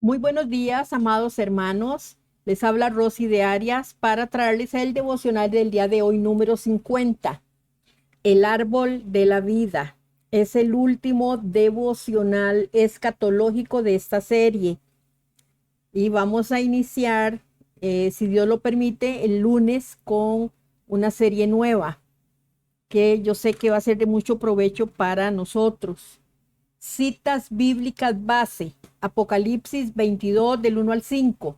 Muy buenos días, amados hermanos. Les habla Rosy de Arias para traerles el devocional del día de hoy, número 50. El árbol de la vida. Es el último devocional escatológico de esta serie. Y vamos a iniciar, si Dios lo permite, el lunes con una serie nueva que yo sé que va a ser de mucho provecho para nosotros. Citas bíblicas base. Apocalipsis 22 del 1 al 5.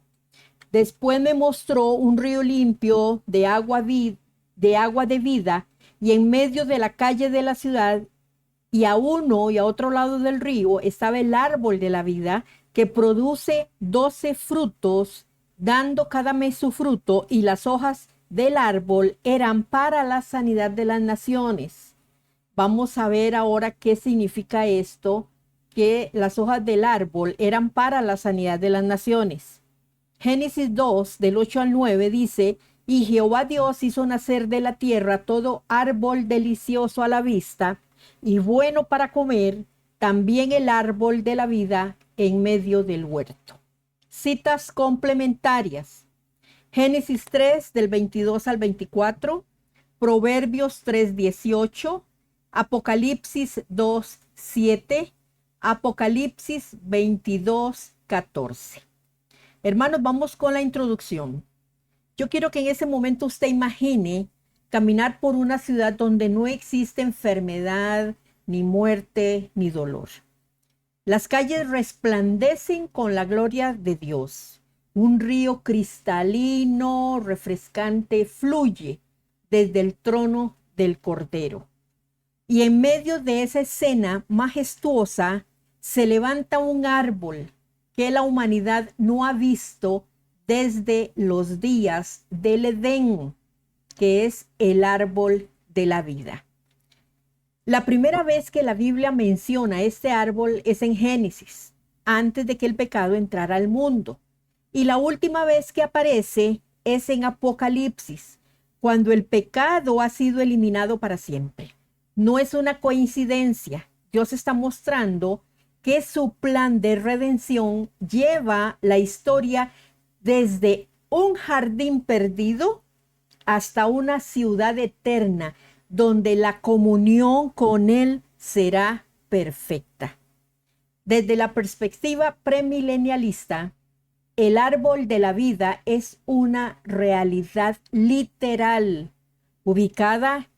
Después me mostró un río limpio de agua de vida, y en medio de la calle de la ciudad, y a uno y a otro lado del río, estaba el árbol de la vida, que produce 12 frutos, dando cada mes su fruto, y las hojas del árbol eran para la sanidad de las naciones. Vamos a ver ahora qué significa esto, que las hojas del árbol eran para la sanidad de las naciones. Génesis 2, del 8 al 9 dice: y Jehová Dios hizo nacer de la tierra todo árbol delicioso a la vista y bueno para comer, también el árbol de la vida en medio del huerto. Citas complementarias. Génesis 3, del 22 al 24, Proverbios 3, 18, Apocalipsis 2, 7, Apocalipsis 22, 14. Hermanos, vamos con la introducción. Yo quiero que en ese momento usted imagine caminar por una ciudad donde no existe enfermedad, ni muerte, ni dolor. Las calles resplandecen con la gloria de Dios. Un río cristalino, refrescante, fluye desde el trono del Cordero. Y en medio de esa escena majestuosa se levanta un árbol que la humanidad no ha visto desde los días del Edén, que es el árbol de la vida. La primera vez que la Biblia menciona este árbol es en Génesis, antes de que el pecado entrara al mundo. Y la última vez que aparece es en Apocalipsis, cuando el pecado ha sido eliminado para siempre. No es una coincidencia. Dios está mostrando que su plan de redención lleva la historia desde un jardín perdido hasta una ciudad eterna, donde la comunión con Él será perfecta. Desde la perspectiva premilenialista, el árbol de la vida es una realidad literal, ubicada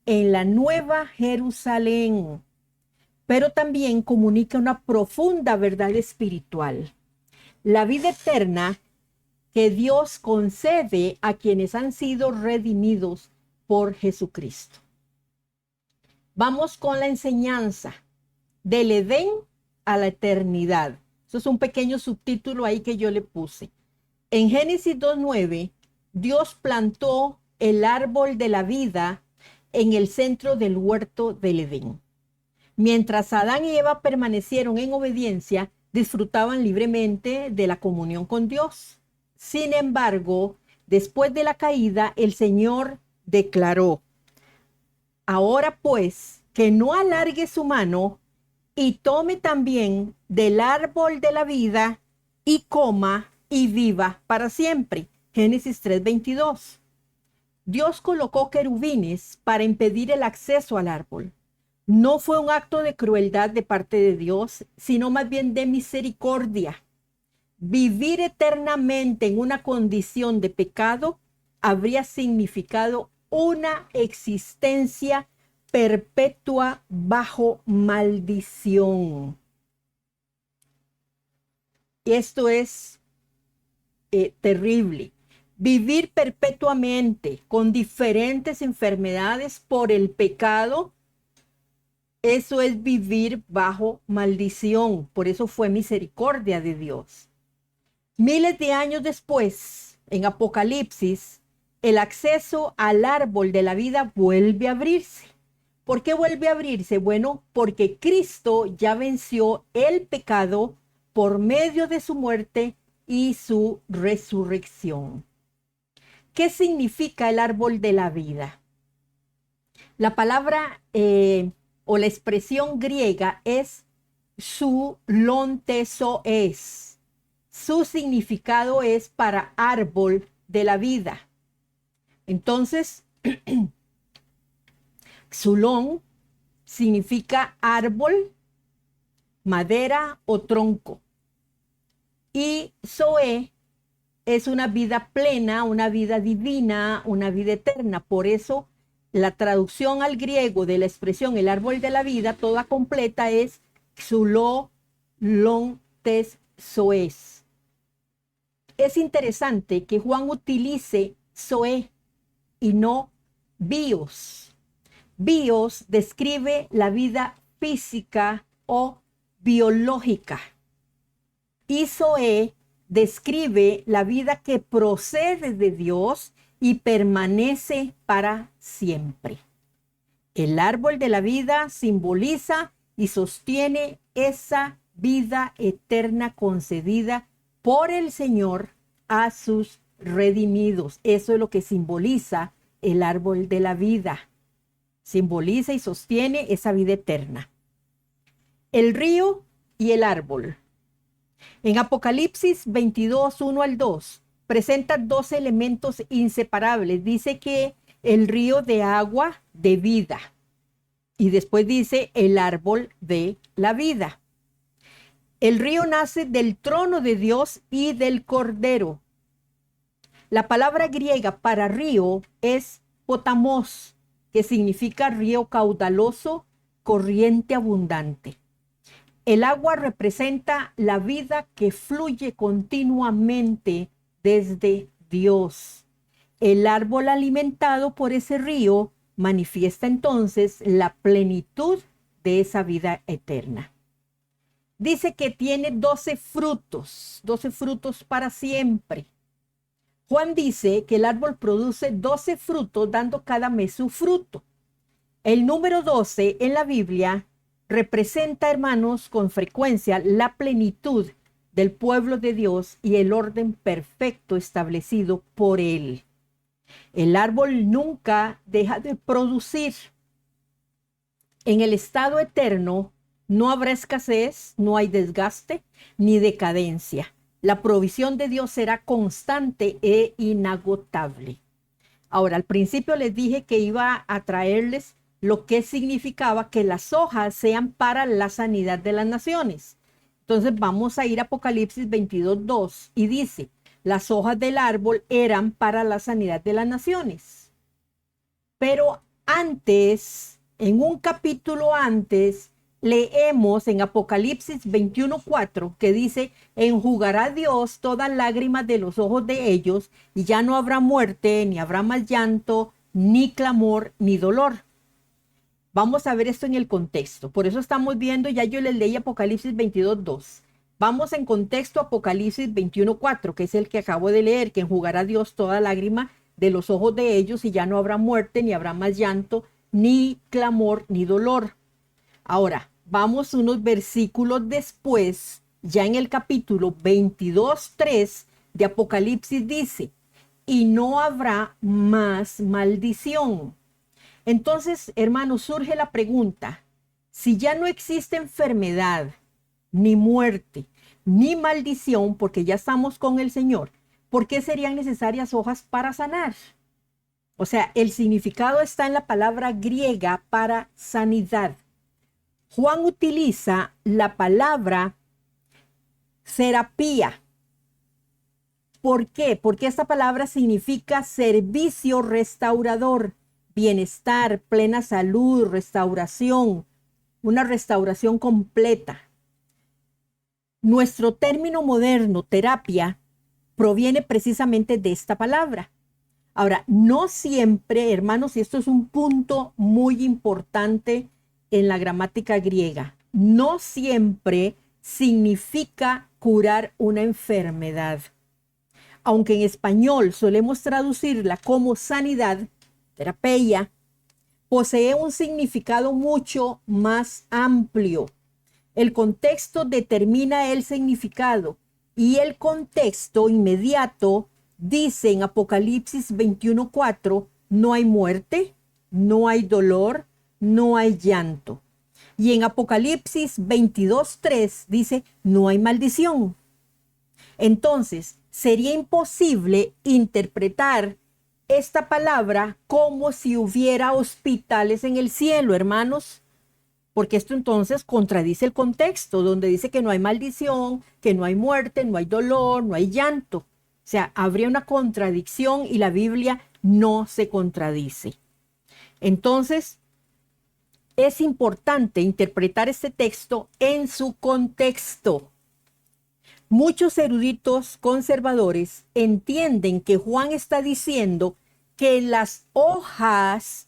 en la Nueva Jerusalén, pero también comunica una profunda verdad espiritual. La vida eterna que Dios concede a quienes han sido redimidos por Jesucristo. Vamos con la enseñanza del Edén a la eternidad. Eso es un pequeño subtítulo ahí que yo le puse. En Génesis 2:9, Dios plantó el árbol de la vida en el centro del huerto del Edén. Mientras Adán y Eva permanecieron en obediencia, disfrutaban libremente de la comunión con Dios. Sin embargo, después de la caída, el Señor declaró: ahora pues, que no alargue su mano y tome también del árbol de la vida y coma y viva para siempre. Génesis 3:22. Dios colocó querubines para impedir el acceso al árbol. No fue un acto de crueldad de parte de Dios, sino más bien de misericordia. Vivir eternamente en una condición de pecado habría significado una existencia perpetua bajo maldición. Esto es terrible. Vivir perpetuamente con diferentes enfermedades por el pecado, eso es vivir bajo maldición. Por eso fue misericordia de Dios. Miles de años después, en Apocalipsis, el acceso al árbol de la vida vuelve a abrirse. ¿Por qué vuelve a abrirse? Bueno, porque Cristo ya venció el pecado por medio de su muerte y su resurrección. ¿Qué significa el árbol de la vida? La palabra o la expresión griega es su lontezoes, su significado es para árbol de la vida. Entonces, Xulón significa árbol, madera o tronco. Y Zoe es una vida plena, una vida divina, una vida eterna. Por eso la traducción al griego de la expresión el árbol de la vida, toda completa, es Xuló lon tes Zoes. Es interesante que Juan utilice Zoe y no bios. Bios describe la vida física o biológica. Y Zoe describe la vida que procede de Dios y permanece para siempre. El árbol de la vida simboliza y sostiene esa vida eterna concedida por el Señor a sus redimidos. Eso es lo que simboliza el árbol de la vida. Simboliza y sostiene esa vida eterna. El río y el árbol. En Apocalipsis 22, 1 al 2, presenta dos elementos inseparables. Dice que el río de agua de vida. Y después dice el árbol de la vida. El río nace del trono de Dios y del Cordero. La palabra griega para río es potamos, que significa río caudaloso, corriente abundante. El agua representa la vida que fluye continuamente desde Dios. El árbol alimentado por ese río manifiesta entonces la plenitud de esa vida eterna. Dice que tiene 12 frutos para siempre. Juan dice que el árbol produce 12 frutos, dando cada mes su fruto. El número 12 en la Biblia representa, hermanos, con frecuencia la plenitud del pueblo de Dios y el orden perfecto establecido por él. El árbol nunca deja de producir. En el estado eterno no habrá escasez, no hay desgaste ni decadencia. La provisión de Dios será constante e inagotable. Ahora, al principio les dije que iba a traerles lo que significaba que las hojas sean para la sanidad de las naciones. Entonces vamos a ir a Apocalipsis 22, 2 y dice, las hojas del árbol eran para la sanidad de las naciones. Pero antes, en un capítulo antes, leemos en Apocalipsis 21:4 que dice, enjugará Dios toda lágrima de los ojos de ellos y ya no habrá muerte, ni habrá más llanto, ni clamor, ni dolor. Vamos a ver esto en el contexto. Por eso estamos viendo, ya yo les leí Apocalipsis 22:2. Vamos en contexto a Apocalipsis 21:4, que es el que acabo de leer, que enjugará Dios toda lágrima de los ojos de ellos y ya no habrá muerte, ni habrá más llanto, ni clamor, ni dolor. Ahora, vamos unos versículos después, ya en el capítulo 22:3 de Apocalipsis dice, y no habrá más maldición. Entonces, hermanos, surge la pregunta, si ya no existe enfermedad, ni muerte, ni maldición, porque ya estamos con el Señor, ¿por qué serían necesarias hojas para sanar? O sea, el significado está en la palabra griega para sanidad. Juan utiliza la palabra terapia. ¿Por qué? Porque esta palabra significa servicio restaurador, bienestar, plena salud, restauración, una restauración completa. Nuestro término moderno, terapia, proviene precisamente de esta palabra. Ahora, no siempre, hermanos, y esto es un punto muy importante en la gramática griega, no siempre significa curar una enfermedad. Aunque en español solemos traducirla como sanidad, terapia, posee un significado mucho más amplio. El contexto determina el significado y el contexto inmediato dice en Apocalipsis 21:4, no hay muerte, no hay dolor, no hay llanto. Y en Apocalipsis 22:3 dice, no hay maldición. Entonces, sería imposible interpretar esta palabra como si hubiera hospitales en el cielo, hermanos, porque esto entonces contradice el contexto donde dice que no hay maldición, que no hay muerte, no hay dolor, no hay llanto. O sea, habría una contradicción y la Biblia no se contradice. Entonces, es importante interpretar este texto en su contexto. Muchos eruditos conservadores entienden que Juan está diciendo que las hojas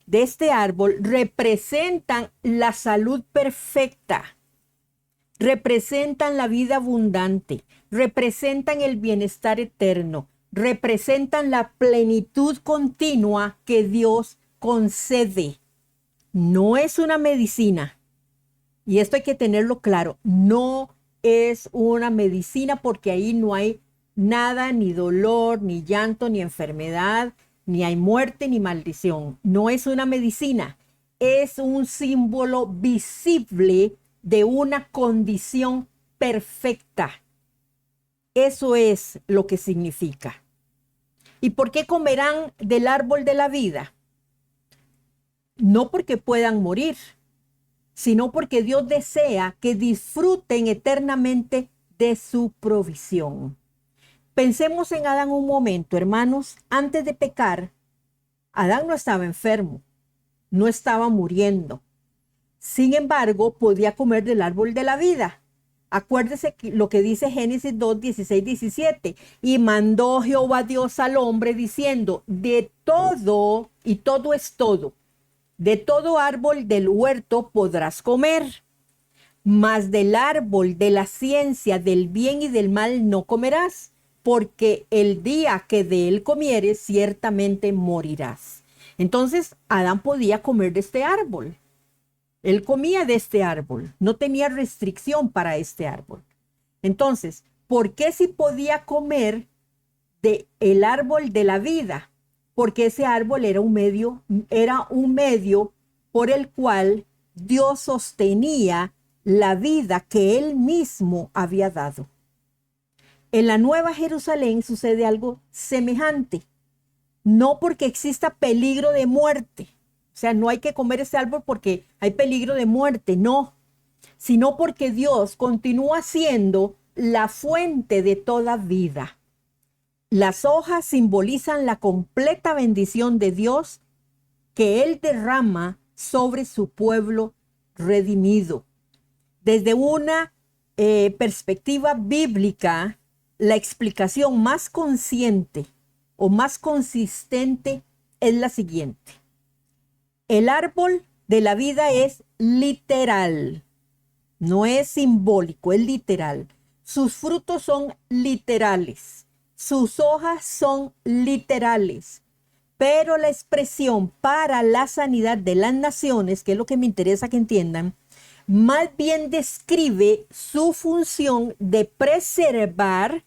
de este árbol representan la salud perfecta, representan la vida abundante, representan el bienestar eterno, representan la plenitud continua que Dios concede. No es una medicina, y esto hay que tenerlo claro, no es una medicina porque ahí no hay nada, ni dolor, ni llanto, ni enfermedad, ni hay muerte, ni maldición. No es una medicina, es un símbolo visible de una condición perfecta. Eso es lo que significa. ¿Y por qué comerán del árbol de la vida? No porque puedan morir, sino porque Dios desea que disfruten eternamente de su provisión. Pensemos en Adán un momento, hermanos. Antes de pecar, Adán no estaba enfermo, no estaba muriendo. Sin embargo, podía comer del árbol de la vida. Acuérdese lo que dice Génesis 2, 16, 17. Y mandó Jehová Dios al hombre diciendo, de todo, y todo es todo, de todo árbol del huerto podrás comer, mas del árbol de la ciencia del bien y del mal no comerás, porque el día que de él comieres ciertamente morirás. Entonces Adán podía comer de este árbol. Él comía de este árbol, no tenía restricción para este árbol. Entonces, ¿por qué si podía comer de el árbol de la vida? Porque ese árbol era un medio por el cual Dios sostenía la vida que él mismo había dado. En la Nueva Jerusalén sucede algo semejante. No porque exista peligro de muerte, o sea, no hay que comer ese árbol porque hay peligro de muerte, no, sino porque Dios continúa siendo la fuente de toda vida. Las hojas simbolizan la completa bendición de Dios que Él derrama sobre su pueblo redimido. Desde una perspectiva bíblica, la explicación más consciente o más consistente es la siguiente. El árbol de la vida es literal, no es simbólico, es literal. Sus frutos son literales, sus hojas son literales, pero la expresión para la sanidad de las naciones, que es lo que me interesa que entiendan, más bien describe su función de preservar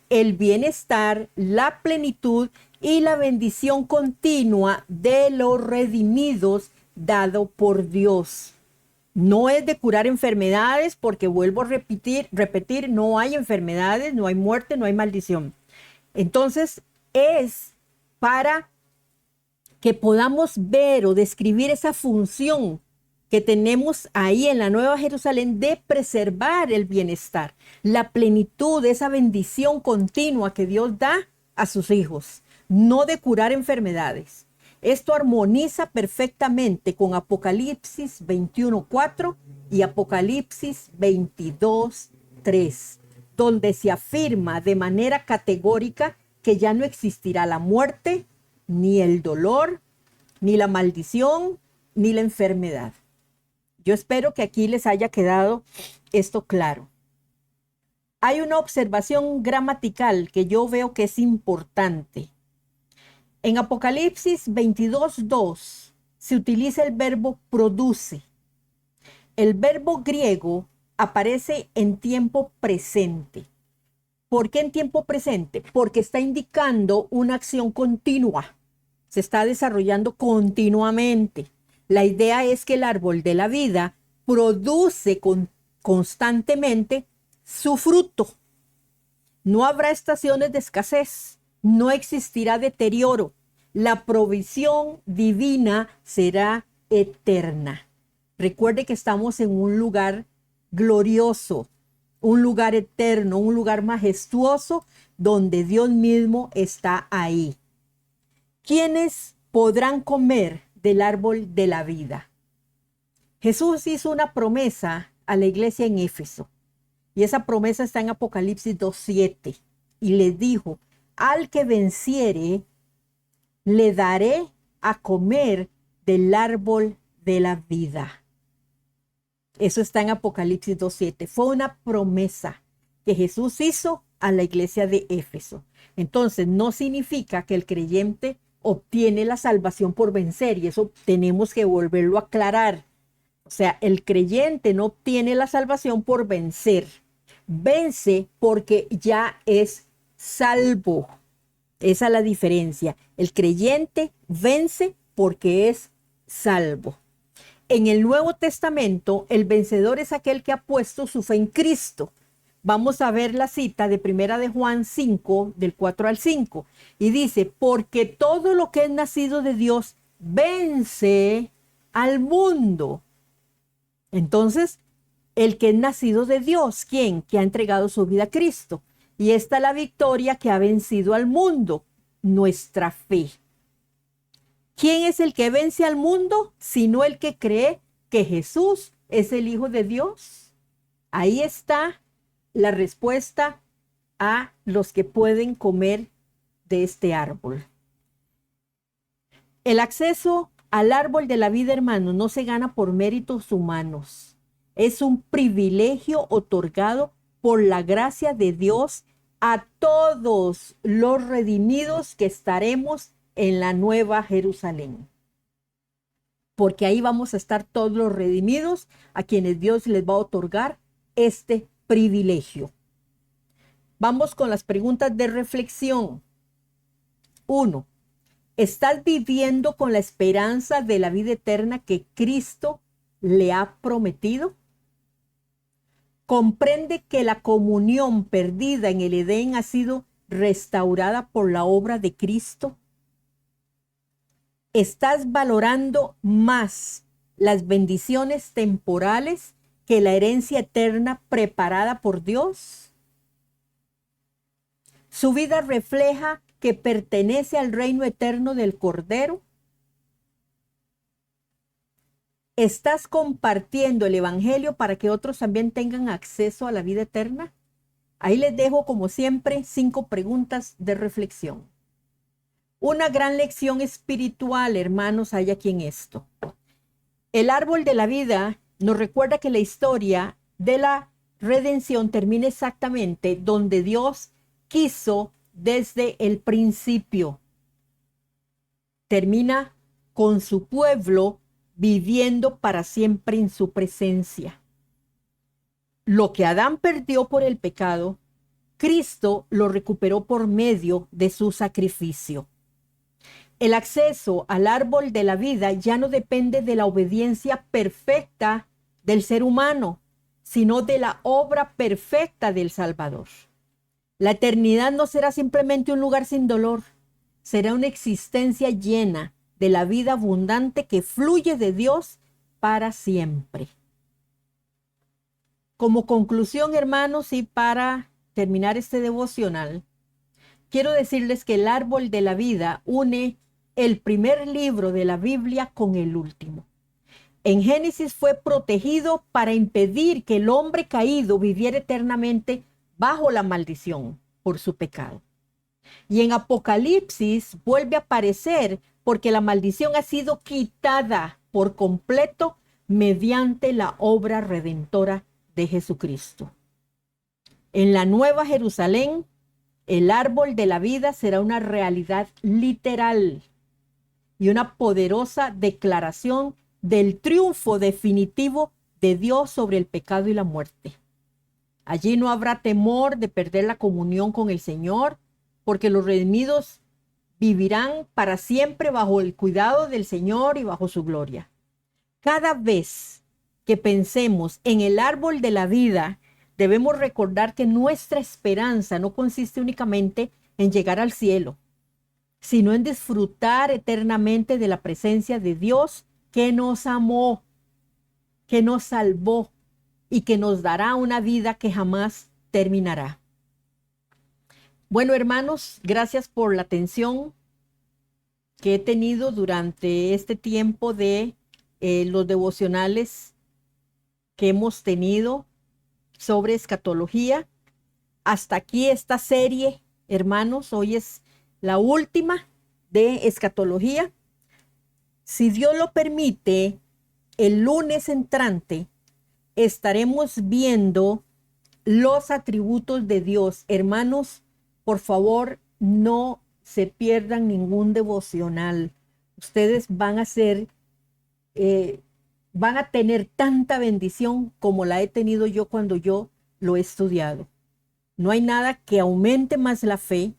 el bienestar, la plenitud y la bendición continua de los redimidos dado por Dios. No es de curar enfermedades, porque vuelvo a repetir, no hay enfermedades, no hay muerte, no hay maldición. Entonces, es para que podamos ver o describir esa función que tenemos ahí en la Nueva Jerusalén de preservar el bienestar, la plenitud, esa bendición continua que Dios da a sus hijos, no de curar enfermedades. Esto armoniza perfectamente con Apocalipsis 21:4 y Apocalipsis 22:3, donde se afirma de manera categórica que ya no existirá la muerte, ni el dolor, ni la maldición, ni la enfermedad. Yo espero que aquí les haya quedado esto claro. Hay una observación gramatical que yo veo que es importante. En Apocalipsis 22:2 se utiliza el verbo produce. El verbo griego aparece en tiempo presente. ¿Por qué en tiempo presente? Porque está indicando una acción continua. Se está desarrollando continuamente. La idea es que el árbol de la vida produce constantemente su fruto. No habrá estaciones de escasez, no existirá deterioro. La provisión divina será eterna. Recuerde que estamos en un lugar glorioso, un lugar eterno, un lugar majestuoso donde Dios mismo está ahí. ¿Quiénes podrán comer del árbol de la vida? Jesús hizo una promesa a la iglesia en Éfeso y esa promesa está en Apocalipsis 2:7 y les dijo: al que venciere le daré a comer del árbol de la vida. Eso está en Apocalipsis 2:7. Fue una promesa que Jesús hizo a la iglesia de Éfeso. Entonces, no significa que el creyente obtiene la salvación por vencer, y eso tenemos que volverlo a aclarar. O sea, el creyente no obtiene la salvación por vencer. Vence porque ya es salvo. Esa es la diferencia. El creyente vence porque es salvo. En el Nuevo Testamento, el vencedor es aquel que ha puesto su fe en Cristo. Vamos a ver la cita de 1 de Juan 5, del 4 al 5. Y dice: porque todo lo que es nacido de Dios vence al mundo. Entonces, el que es nacido de Dios, ¿quién? Que ha entregado su vida a Cristo. Y esta es la victoria que ha vencido al mundo, nuestra fe. ¿Quién es el que vence al mundo? Sino el que cree que Jesús es el Hijo de Dios. Ahí está la respuesta a los que pueden comer de este árbol. El acceso al árbol de la vida, hermano, no se gana por méritos humanos. Es un privilegio otorgado por la gracia de Dios a todos los redimidos que estaremos en la Nueva Jerusalén. Porque ahí vamos a estar todos los redimidos a quienes Dios les va a otorgar este privilegio. Vamos con las preguntas de reflexión. 1. ¿Estás viviendo con la esperanza de la vida eterna que Cristo le ha prometido? ¿Comprende que la comunión perdida en el Edén ha sido restaurada por la obra de Cristo? ¿Estás valorando más las bendiciones temporales que la herencia eterna preparada por Dios? ¿Su vida refleja que pertenece al reino eterno del Cordero? ¿Estás compartiendo el evangelio para que otros también tengan acceso a la vida eterna? Ahí les dejo, como siempre, 5 preguntas de reflexión. Una gran lección espiritual, hermanos, hay aquí en esto. El árbol de la vida nos recuerda que la historia de la redención termina exactamente donde Dios quiso desde el principio. Termina con su pueblo viviendo para siempre en su presencia. Lo que Adán perdió por el pecado, Cristo lo recuperó por medio de su sacrificio. El acceso al árbol de la vida ya no depende de la obediencia perfecta del ser humano, sino de la obra perfecta del Salvador. La eternidad no será simplemente un lugar sin dolor, será una existencia llena de la vida abundante que fluye de Dios para siempre. Como conclusión, hermanos, y para terminar este devocional, quiero decirles que el árbol de la vida une el primer libro de la Biblia con el último. En Génesis fue protegido para impedir que el hombre caído viviera eternamente bajo la maldición por su pecado. Y en Apocalipsis vuelve a aparecer porque la maldición ha sido quitada por completo mediante la obra redentora de Jesucristo. En la Nueva Jerusalén, el árbol de la vida será una realidad literal y una poderosa declaración del triunfo definitivo de Dios sobre el pecado y la muerte. Allí no habrá temor de perder la comunión con el Señor, porque los redimidos vivirán para siempre bajo el cuidado del Señor y bajo su gloria. Cada vez que pensemos en el árbol de la vida, Debemos recordar que nuestra esperanza no consiste únicamente en llegar al cielo, sino en disfrutar eternamente de la presencia de Dios que nos amó, que nos salvó y que nos dará una vida que jamás terminará. Bueno, hermanos, gracias por la atención que he tenido durante este tiempo de los devocionales que hemos tenido sobre escatología. Hasta aquí esta serie, hermanos. Hoy es la última de escatología. Si Dios lo permite, el lunes entrante estaremos viendo los atributos de Dios. Hermanos, por favor, no se pierdan ningún devocional. Ustedes van a tener tanta bendición como la he tenido yo cuando yo lo he estudiado. No hay nada que aumente más la fe,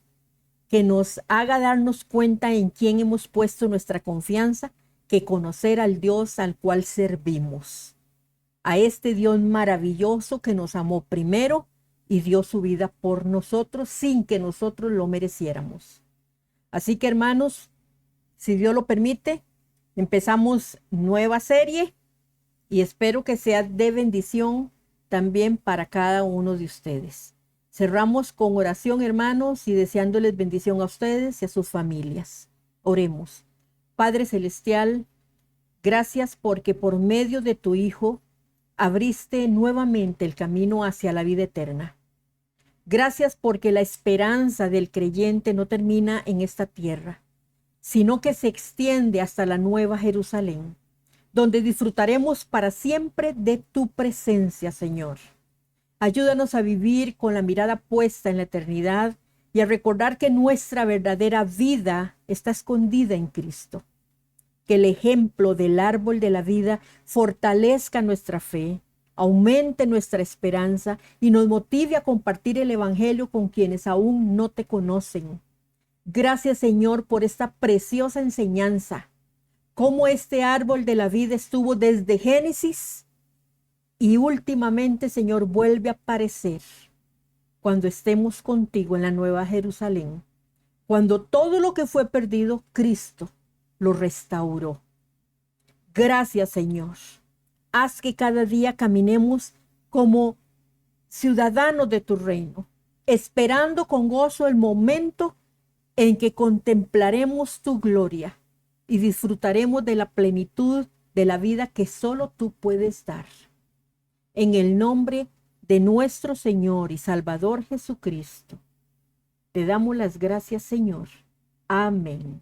que nos haga darnos cuenta en quién hemos puesto nuestra confianza, que conocer al Dios al cual servimos. A este Dios maravilloso que nos amó primero y dio su vida por nosotros sin que nosotros lo mereciéramos. Así que, hermanos, si Dios lo permite, empezamos nueva serie y espero que sea de bendición también para cada uno de ustedes. Cerramos con oración, hermanos, y deseándoles bendición a ustedes y a sus familias. Oremos. Padre Celestial, gracias porque por medio de tu Hijo abriste nuevamente el camino hacia la vida eterna. Gracias porque la esperanza del creyente no termina en esta tierra, sino que se extiende hasta la Nueva Jerusalén, donde disfrutaremos para siempre de tu presencia, Señor. Ayúdanos a vivir con la mirada puesta en la eternidad y a recordar que nuestra verdadera vida está escondida en Cristo. Que el ejemplo del árbol de la vida fortalezca nuestra fe, aumente nuestra esperanza y nos motive a compartir el Evangelio con quienes aún no te conocen. Gracias, Señor, por esta preciosa enseñanza, cómo este árbol de la vida estuvo desde Génesis y últimamente, Señor, vuelve a aparecer cuando estemos contigo en la Nueva Jerusalén, cuando todo lo que fue perdido, Cristo lo restauró. Gracias, Señor. Haz que cada día caminemos como ciudadanos de tu reino, esperando con gozo el momento en que contemplaremos tu gloria y disfrutaremos de la plenitud de la vida que solo tú puedes dar. En el nombre de nuestro Señor y Salvador Jesucristo, te damos las gracias, Señor. Amén.